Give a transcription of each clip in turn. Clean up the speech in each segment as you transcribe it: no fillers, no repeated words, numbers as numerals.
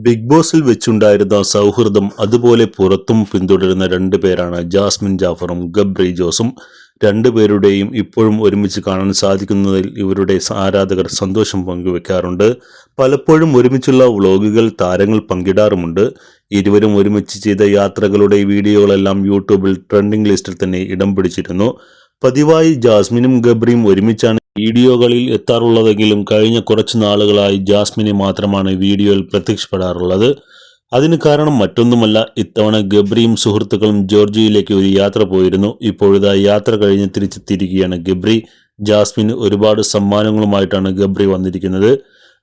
Big ബോസിൽ വെച്ചുണ്ടായിരുന്ന സൗഹൃദം അതുപോലെ പുറത്തും പിന്തുടരുന്ന രണ്ടുപേരാണ് ജാസ്മിൻ ജാഫറും ഗബ്രി ജോസും. രണ്ടുപേരുടെയും ഇപ്പോഴും ഒരുമിച്ച് കാണാൻ സാധിക്കുന്നതിൽ ഇവരുടെ ആരാധകർ സന്തോഷം പങ്കുവെക്കാറുണ്ട്. പലപ്പോഴും ഒരുമിച്ചുള്ള വ്ളോഗുകൾ താരങ്ങൾ പങ്കിടാറുമുണ്ട്. ഇരുവരും ഒരുമിച്ച് ചെയ്ത യാത്രകളുടെ വീഡിയോകളെല്ലാം യൂട്യൂബിൽ ട്രെൻഡിംഗ് ലിസ്റ്റിൽ തന്നെ ഇടം പിടിച്ചിരുന്നു. പതിവായി ജാസ്മിനും ഗബ്രിയും ഒരുമിച്ചാണ് വീഡിയോകളിൽ എത്താറുള്ളതെങ്കിലും കഴിഞ്ഞ കുറച്ചു നാളുകളായി ജാസ്മിനെ മാത്രമാണ് വീഡിയോയിൽ പ്രത്യക്ഷപ്പെടാറുള്ളത്. അതിന് കാരണം മറ്റൊന്നുമല്ല, ഇത്തവണ ഗബ്രിയും സുഹൃത്തുക്കളും ജോർജിയയിലേക്ക് ഒരു യാത്ര പോയിരുന്നു. ഇപ്പോഴിതാ യാത്ര കഴിഞ്ഞ് തിരിച്ചെത്തിയിരിക്കുകയാണ് ഗബ്രി. ജാസ്മിന് ഒരുപാട് സമ്മാനങ്ങളുമായിട്ടാണ് ഗബ്രി വന്നിരിക്കുന്നത്.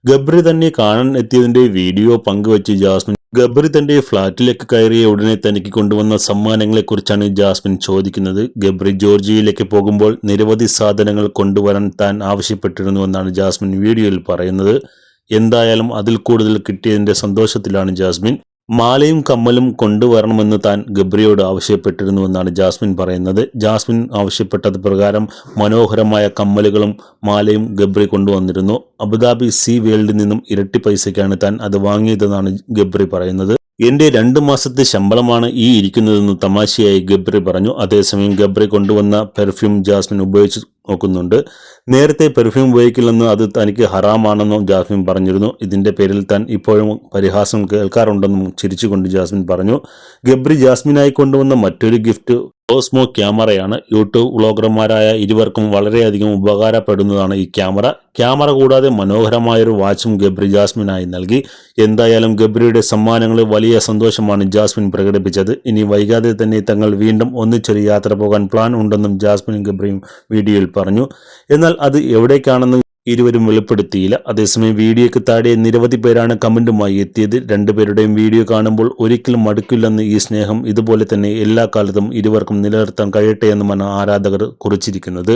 ഗബ്രി തന്നെ കാണാൻ എത്തിയതിന്റെ വീഡിയോ പങ്കുവച്ച് ജാസ്മിൻ ഗബ്രി തന്റെ ഫ്ളാറ്റിലേക്ക് കയറിയ ഉടനെ തനിക്ക് കൊണ്ടുവന്ന സമ്മാനങ്ങളെക്കുറിച്ചാണ് ജാസ്മിൻ ചോദിക്കുന്നത്. ഗബ്രി ജോർജിയയിലേക്ക് പോകുമ്പോൾ നിരവധി സാധനങ്ങൾ കൊണ്ടുവരാൻ താൻ ആവശ്യപ്പെട്ടിരുന്നുവെന്നാണ് ജാസ്മിൻ വീഡിയോയിൽ പറയുന്നത്. എന്തായാലും അതിൽ കൂടുതൽ കിട്ടിയതിന്റെ സന്തോഷത്തിലാണ് ജാസ്മിൻ. മാലയും കമ്മലും കൊണ്ടുവരണമെന്ന് താൻ ഗബ്രിയോട് ആവശ്യപ്പെട്ടിരുന്നുവെന്നാണ് ജാസ്മിൻ പറയുന്നത്. ജാസ്മിൻ ആവശ്യപ്പെട്ടത് പ്രകാരം മനോഹരമായ കമ്മലുകളും മാലയും ഗബ്രി കൊണ്ടുവന്നിരുന്നു. അബുദാബി സീ വേൾഡിൽ നിന്നും ഇരട്ടി പൈസയ്ക്കാണ് താൻ അത് വാങ്ങിയതെന്നാണ് ഗബ്രി പറയുന്നത്. എന്റെ 2 മാസത്തെ ശമ്പളമാണ് ഈ ഇരിക്കുന്നതെന്ന് തമാശയായി ഗബ്രി പറഞ്ഞു. അതേസമയം ഗബ്രി കൊണ്ടുവന്ന പെർഫ്യൂം ജാസ്മിൻ ഉപയോഗിച്ച് നോക്കുന്നുണ്ട്. നേരത്തെ പെർഫ്യൂം ഉപയോഗിക്കില്ലെന്ന് അത് തനിക്ക് ഹറാമാണെന്നും ജാസ്മിൻ പറഞ്ഞിരുന്നു. ഇതിന്റെ പേരിൽ താൻ ഇപ്പോഴും പരിഹാസം കേൾക്കാറുണ്ടെന്നും ചിരിച്ചുകൊണ്ട് ജാസ്മിൻ പറഞ്ഞു. ഗബ്രി ജാസ്മിനായി കൊണ്ടുവന്ന മറ്റൊരു ഗിഫ്റ്റ് ഓസ്മോ ക്യാമറയാണ്. യൂട്യൂബ് വ്ളോഗർമാരായ ഇരുവർക്കും വളരെയധികം ഉപകാരപ്പെടുന്നതാണ് ഈ ക്യാമറ കൂടാതെ മനോഹരമായൊരു വാച്ചും ഗബ്രി ജാസ്മിനായി നൽകി. എന്തായാലും ഗബ്രിയുടെ സമ്മാനങ്ങളിൽ വലിയ സന്തോഷമാണ് ജാസ്മിൻ പ്രകടിപ്പിച്ചത്. ഇനി വൈകാതെ തന്നെ തങ്ങൾ വീണ്ടും ഒന്നിച്ചൊരു യാത്ര പോകാൻ പ്ലാൻ ഉണ്ടെന്നും ജാസ്മിനും ഗബ്രിയും വീഡിയോയിൽ പറഞ്ഞു. എന്നാൽ അത് എവിടേക്കാണെന്ന് ഇരുവരും വെളിപ്പെടുത്തിയില്ല. അതേസമയം വീഡിയോയ്ക്ക് താഴെ നിരവധി പേരാണ് കമന്റുമായി എത്തിയത്. രണ്ടുപേരുടെയും വീഡിയോ കാണുമ്പോൾ ഒരിക്കലും മടുക്കില്ലെന്ന്, ഈ സ്നേഹം ഇതുപോലെ തന്നെ എല്ലാ കാലത്തും ഇരുവർക്കും നിലനിർത്താൻ കഴിയട്ടെ എന്നുമാണ് ആരാധകർ കുറിച്ചിരിക്കുന്നത്.